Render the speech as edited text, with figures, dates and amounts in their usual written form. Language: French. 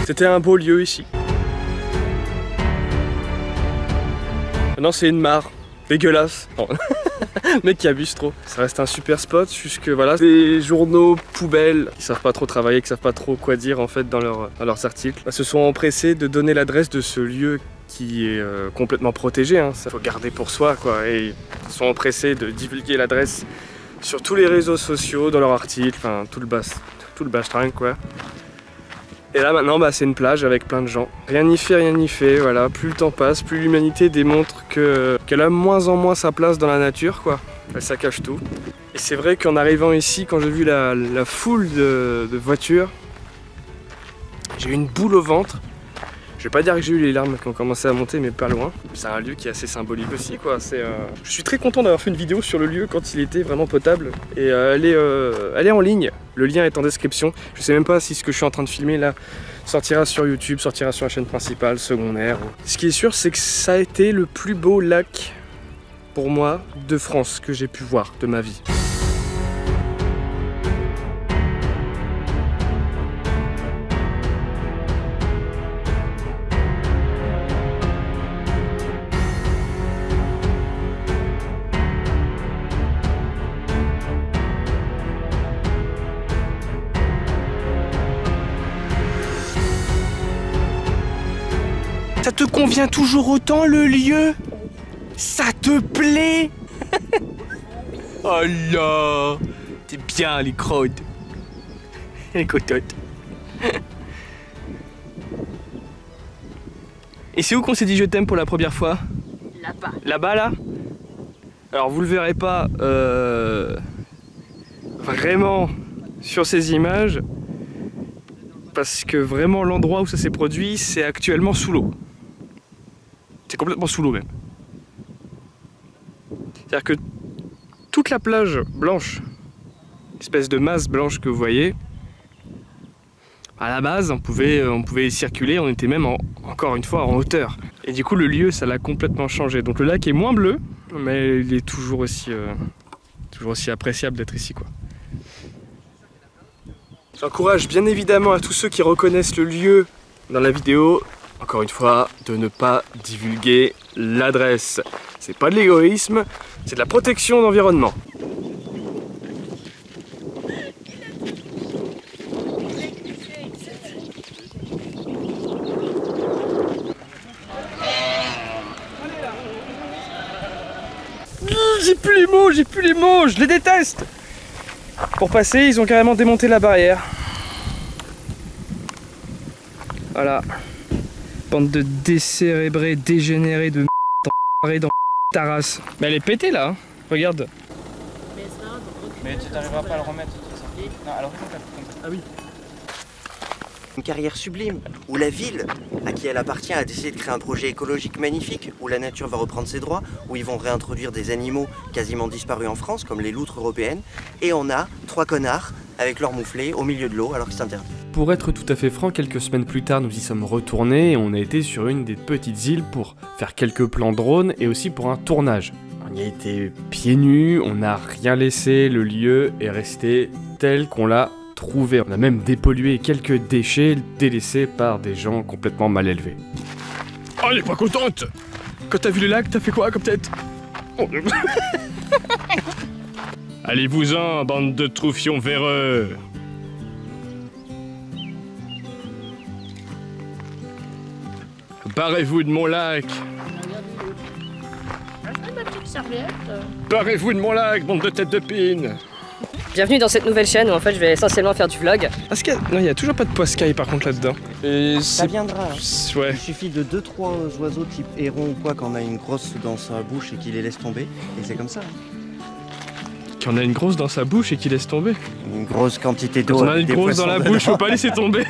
C'était un beau lieu ici. Maintenant c'est une mare. Dégueulasse. Non. Mec qui abuse trop. Ça reste un super spot, jusque voilà, des journaux poubelles qui savent pas trop travailler, qui savent pas trop quoi dire en fait dans leurs articles, se sont empressés de donner l'adresse de ce lieu qui est complètement protégé, hein. Ça faut garder pour soi quoi, et ils sont empressés de divulguer l'adresse sur tous les réseaux sociaux, dans leurs articles, enfin tout le bastring quoi. Et là maintenant c'est une plage avec plein de gens. Rien n'y fait, voilà. Plus le temps passe, plus l'humanité démontre qu'elle a de moins en moins sa place dans la nature quoi. Elle saccage tout. Et c'est vrai qu'en arrivant ici, quand j'ai vu la foule de voitures, j'ai eu une boule au ventre. Je vais pas dire que j'ai eu les larmes qui ont commencé à monter, mais pas loin. C'est un lieu qui est assez symbolique aussi quoi. Je suis très content d'avoir fait une vidéo sur le lieu quand il était vraiment potable. Et elle est en ligne. Le lien est en description. Je sais même pas si ce que je suis en train de filmer là sortira sur YouTube, sortira sur la chaîne principale, secondaire. Ce qui est sûr, c'est que ça a été le plus beau lac pour moi de France que j'ai pu voir de ma vie. Ça te convient toujours autant le lieu? Ça te plaît? Oh là! C'est bien les crottes. Les cotottes. Et c'est où qu'on s'est dit je t'aime pour la première fois? Là-bas. Là-bas là? Alors vous le verrez pas vraiment sur ces images, parce que vraiment l'endroit où ça s'est produit, c'est actuellement sous l'eau. C'est complètement sous l'eau même. C'est-à-dire que toute la plage blanche, espèce de masse blanche que vous voyez, à la base on pouvait y circuler, on était même encore une fois en hauteur. Et du coup le lieu ça l'a complètement changé. Donc le lac est moins bleu, mais il est toujours aussi appréciable d'être ici quoi. J'encourage bien évidemment à tous ceux qui reconnaissent le lieu dans la vidéo, encore une fois, de ne pas divulguer l'adresse. C'est pas de l'égoïsme, c'est de la protection d'environnement. J'ai plus les mots, je les déteste. Pour passer, ils ont carrément démonté la barrière. Voilà. Bande de décérébrés, dégénérés, de m***, dans ta race. Mais elle est pétée là, hein. Regarde. Mais tu n'arriveras pas à le remettre. Non, alors ah oui. Une carrière sublime, où la ville, à qui elle appartient, a décidé de créer un projet écologique magnifique, où la nature va reprendre ses droits, où ils vont réintroduire des animaux quasiment disparus en France, comme les loutres européennes, et on a 3 connards avec leurs mouflets au milieu de l'eau alors que c'est interdit. Pour être tout à fait franc, quelques semaines plus tard, nous y sommes retournés et on a été sur une des petites îles pour faire quelques plans drone et aussi pour un tournage. On y a été pieds nus, on n'a rien laissé, le lieu est resté tel qu'on l'a trouvé. On a même dépollué quelques déchets délaissés par des gens complètement mal élevés. Oh, elle est pas contente! Quand t'as vu le lac, t'as fait quoi comme tête? Oh. Allez-vous-en, bande de troufions véreux! Barrez-vous de mon lac! Barrez-vous de mon lac, bande de têtes de pine! Bienvenue dans cette nouvelle chaîne où en fait je vais essentiellement faire du vlog. Non, il n'y a toujours pas de poiscaille par contre là-dedans. Ça viendra. Ouais. Il suffit de 2-3 oiseaux type héron ou quoi quand on a une grosse dans sa bouche et qu'il les laisse tomber. Et c'est comme ça. Qu'on a une grosse dans sa bouche et qu'il laisse tomber. Une grosse quantité d'eau. Quand on a une grosse dans la bouche, faut pas laisser tomber.